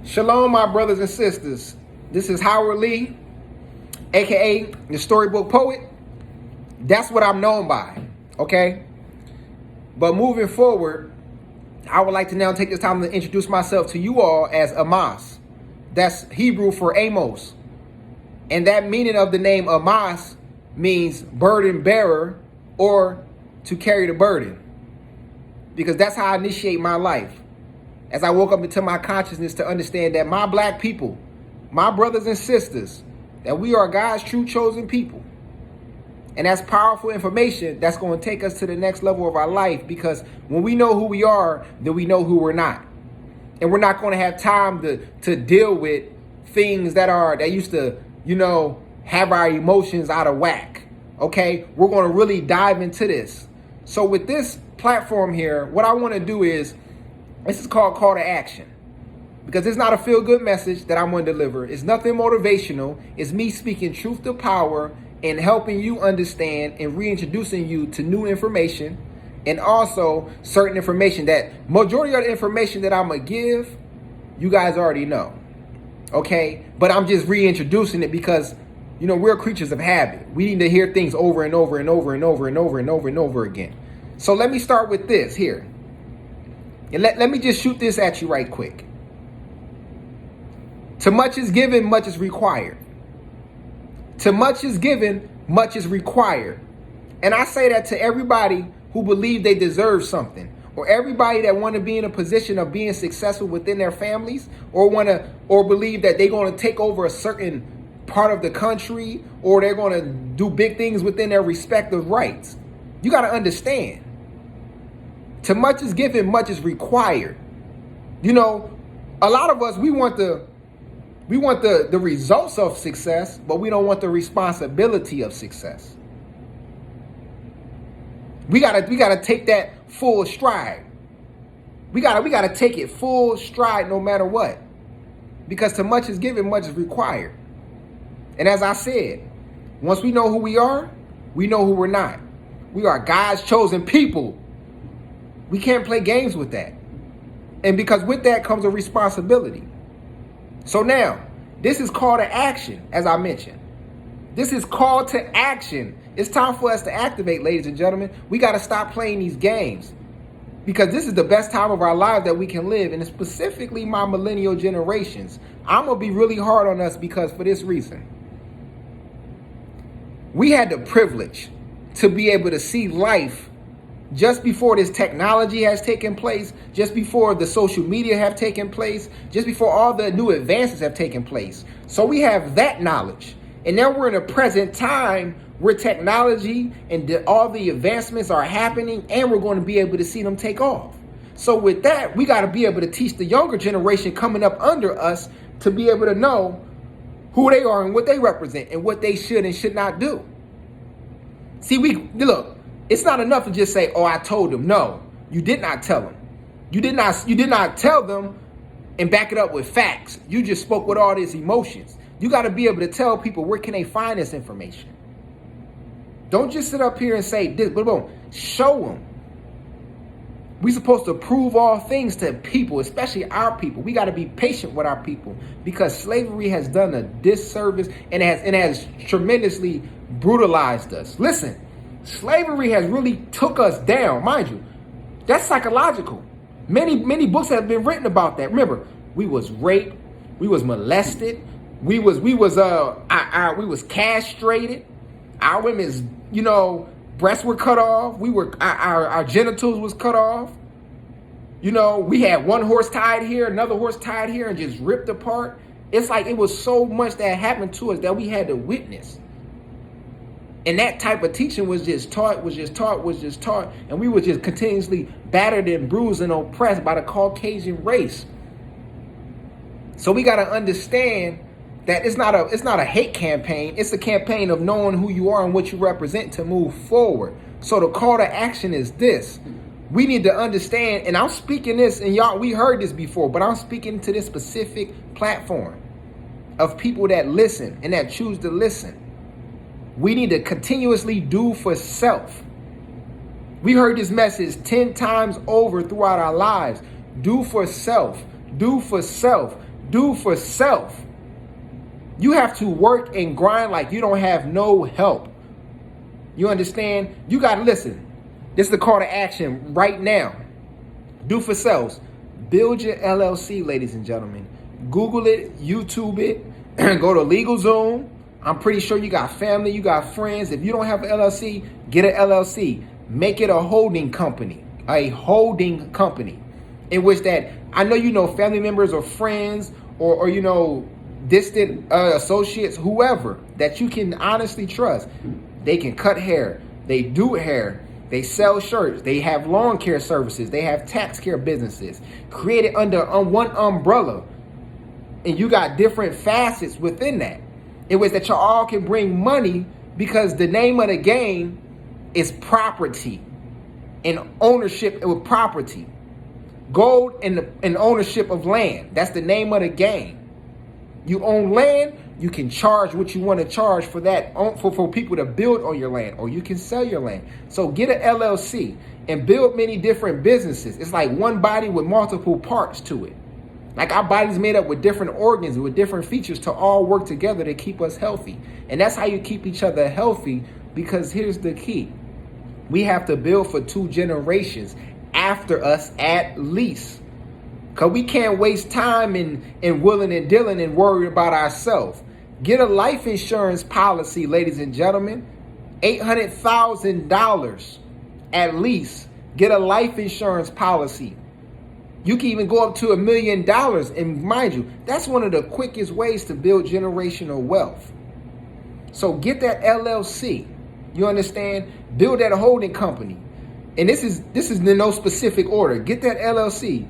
Shalom, my brothers and sisters. This is Howard Lee, aka the Storybook Poet. That's what I'm known by, okay? But moving forward, I would like to now take this time to introduce myself to you all as Amos. That's Hebrew for Amos. And that meaning of the name Amos means burden bearer or to carry the burden. Because that's how I initiate my life. As I woke up into my consciousness to understand that my black people, my brothers and sisters, that we are God's true chosen people. And that's powerful information that's going to take us to the next level of our life, because when we know who we are, then we know who we're not. And we're not going to have time to deal with things that used to, have our emotions out of whack. Okay, we're going to really dive into this. So with this platform here, what I want to do is, this is called Call to Action, because it's not a feel-good message that I'm going to deliver. It's nothing motivational. It's me speaking truth to power and helping you understand and reintroducing you to new information, and also certain information that majority of the information that I'm going to give, you guys already know. Okay? But I'm just reintroducing it because, we're creatures of habit. We need to hear things over and over and over and over and over and over and over again. So let me start with this here. And let me just shoot this at you right quick. To much is given, much is required. To much is given, much is required. And I say that to everybody who believe they deserve something, or everybody that want to be in a position of being successful within their families, or believe that they're going to take over a certain part of the country, or they're going to do big things within their respective rights. You got to understand. To much is given, much is required. A lot of us, we want the results of success, but we don't want the responsibility of success. We gotta take that full stride. We gotta take it full stride no matter what. Because to much is given, much is required. And as I said, once we know who we are, we know who we're not. We are God's chosen people. We can't play games with that. And because with that comes a responsibility. So now, this is call to action, as I mentioned. This is call to action. It's time for us to activate, ladies and gentlemen. We got to stop playing these games, because this is the best time of our lives that we can live, and specifically my millennial generations. I'm going to be really hard on us because for this reason. We had the privilege to be able to see life just before this technology has taken place, just before the social media have taken place, just before all the new advances have taken place. So we have that knowledge. And now we're in a present time where technology and all the advancements are happening, and we're going to be able to see them take off. So with that, we got to be able to teach the younger generation coming up under us to be able to know who they are and what they represent and what they should and should not do. See, look. It's not enough to just say, "Oh, I told them." No, you did not tell them. You did not tell them and back it up with facts. You just spoke with all these emotions. You got to be able to tell people, where can they find this information? Don't just sit up here and say this, boom. Show them. We're supposed to prove all things to people, especially our people. We got to be patient with our people, because slavery has done a disservice and it has tremendously brutalized us. Listen. Slavery has really took us down, mind you. That's psychological. Many books have been written about that. Remember, we was raped, we was molested, we was castrated. Our women's, breasts were cut off. Our genitals was cut off. We had one horse tied here, another horse tied here, and just ripped apart. It's like it was so much that happened to us that we had to witness. And that type of teaching was just taught, and we were just continuously battered and bruised and oppressed by the Caucasian race. So we got to understand that it's not a hate campaign. It's a campaign of knowing who you are and what you represent to move forward. So the call to action is this. We need to understand, and I'm speaking this, and y'all, we heard this before, but I'm speaking to this specific platform of people that listen and that choose to listen. We need to continuously do for self. We heard this message 10 times over throughout our lives. Do for self. Do for self. Do for self. You have to work and grind like you don't have no help. You understand? You got to listen. This is the call to action right now. Do for selves. Build your LLC, ladies and gentlemen. Google it, YouTube it, go to LegalZoom. I'm pretty sure you got family, you got friends. If you don't have an LLC, get an LLC. Make it a holding company. A holding company. In which that, I know you know family members or friends or you know, distant associates, whoever that you can honestly trust. They can cut hair. They do hair. They sell shirts. They have lawn care services. They have tax care businesses created under one umbrella. And you got different facets within that. It was that you all can bring money because the name of the game is property and ownership with property. Gold and ownership of land. That's the name of the game. You own land, you can charge what you want to charge for that, for people to build on your land, or you can sell your land. So get an LLC and build many different businesses. It's like one body with multiple parts to it. Like our body's made up with different organs with different features to all work together to keep us healthy. And that's how you keep each other healthy, because here's the key. We have to build for 2 generations after us at least. Because we can't waste time in willing and dealing and worry about ourselves. Get a life insurance policy, ladies and gentlemen. $800,000 at least. Get a life insurance policy. You can even go up to $1 million. And mind you, that's one of the quickest ways to build generational wealth. So get that LLC. You understand? Build that holding company. And this is in no specific order. Get that LLC.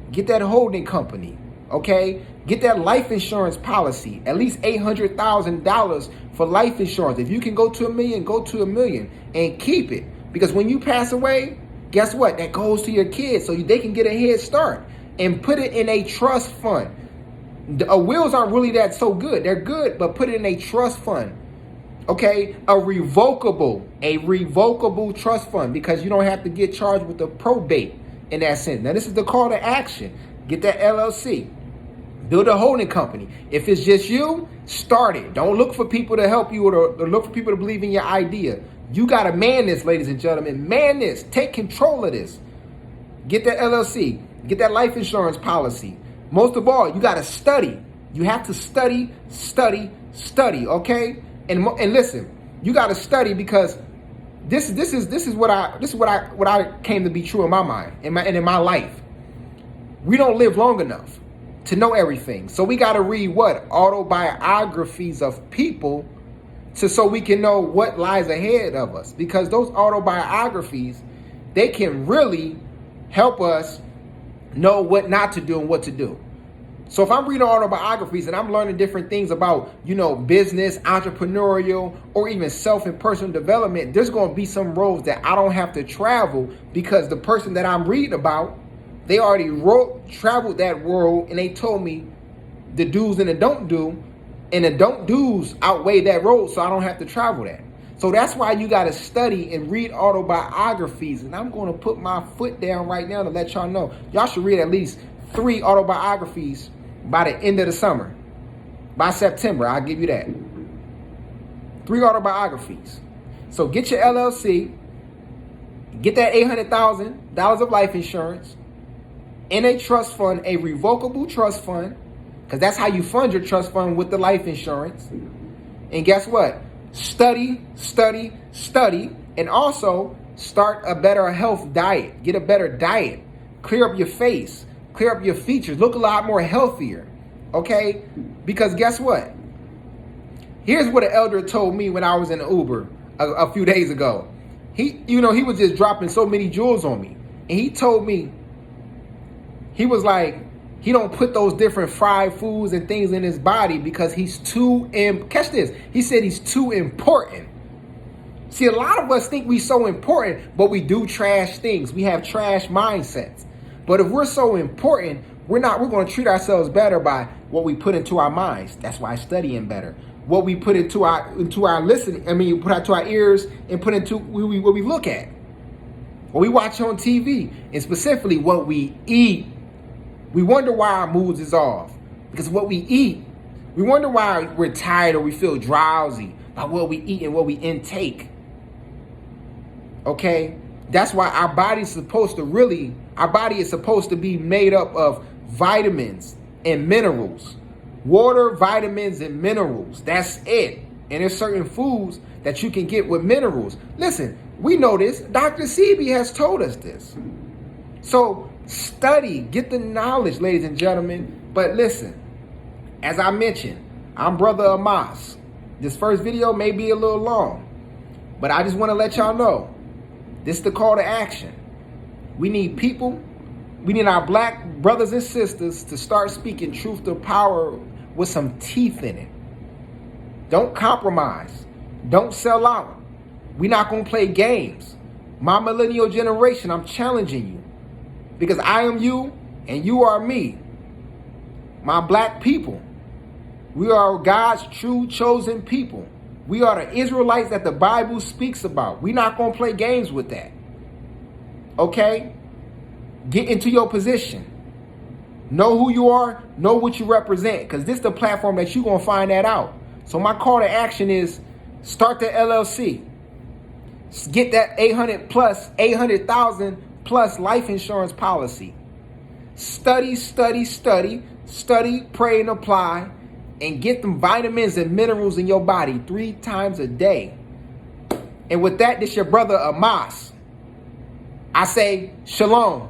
Get that holding company, okay? Get that life insurance policy, at least $800,000 for life insurance. If you can go to $1 million, go to $1 million and keep it. Because when you pass away, guess what? That goes to your kids so they can get a head start and put it in a trust fund. The wills aren't really that so good. They're good, but put it in a trust fund, okay? A revocable trust fund, because you don't have to get charged with the probate. In that sense. Now, this is the call to action. Get that LLC. Build a holding company. If it's just you, start it. Don't look for people to help you or look for people to believe in your idea. You got to man this, ladies and gentlemen. Man this. Take control of this. Get that LLC. Get that life insurance policy. Most of all, you got to study. You have to study, okay? And listen, you got to study because This is what I came to be true in my mind and in my life. We don't live long enough to know everything. So we got to read what? Autobiographies of people so we can know what lies ahead of us. Because those autobiographies, they can really help us know what not to do and what to do. So if I'm reading autobiographies and I'm learning different things about, you know, business, entrepreneurial, or even self and personal development, there's going to be some roads that I don't have to travel because the person that I'm reading about, they already traveled that road and they told me the do's and the don't do, and the don't do's outweigh that road, so I don't have to travel that. So that's why you got to study and read autobiographies. And I'm going to put my foot down right now to let y'all know. Y'all should read at least 3 autobiographies by the end of the summer. By September, I'll give you that. 3 autobiographies. So get your LLC, get that $800,000 of life insurance in a trust fund, a revocable trust fund, because that's how you fund your trust fund with the life insurance. And guess what? Study, and also start a better health diet. Get a better diet. Clear up your face. Clear up your features. Look a lot more healthier. Okay? Because guess what? Here's what an elder told me when I was in Uber a few days ago. He was just dropping so many jewels on me. And he told me, he was like, he don't put those different fried foods and things in his body because he's too, catch this, he said he's too important. See, a lot of us think we so important, but we do trash things. We have trash mindsets. But if we're so important, we're going to treat ourselves better by what we put into our minds. That's why studying better. What we put into our listening, you put out to our ears and put into what we look at. What we watch on TV, and specifically what we eat. We wonder why our moods is off. Because what we eat, we wonder why we're tired or we feel drowsy by what we eat and what we intake. Okay? That's why our body is supposed to be made up of vitamins and minerals. Water, vitamins, and minerals. That's it. And there's certain foods that you can get with minerals. Listen, we know this. Dr. Sebi has told us this. So study, get the knowledge, ladies and gentlemen. But listen, as I mentioned, I'm Brother Amas. This first video may be a little long, but I just want to let y'all know, this is the call to action. We need people, we need our black brothers and sisters to start speaking truth to power with some teeth in it. Don't compromise. Don't sell out. We're not going to play games. My millennial generation, I'm challenging you. Because I am you and you are me. My black people. We are God's true chosen people. We are the Israelites that the Bible speaks about. We're not going to play games with that. Okay? Get into your position. Know who you are. Know what you represent. Because this is the platform that you're going to find that out. So my call to action is start the LLC. Get that 800,000 plus life insurance policy. Study, pray, and apply. And get them vitamins and minerals in your body 3 times a day. And with that, this your brother Amas. I say shalom.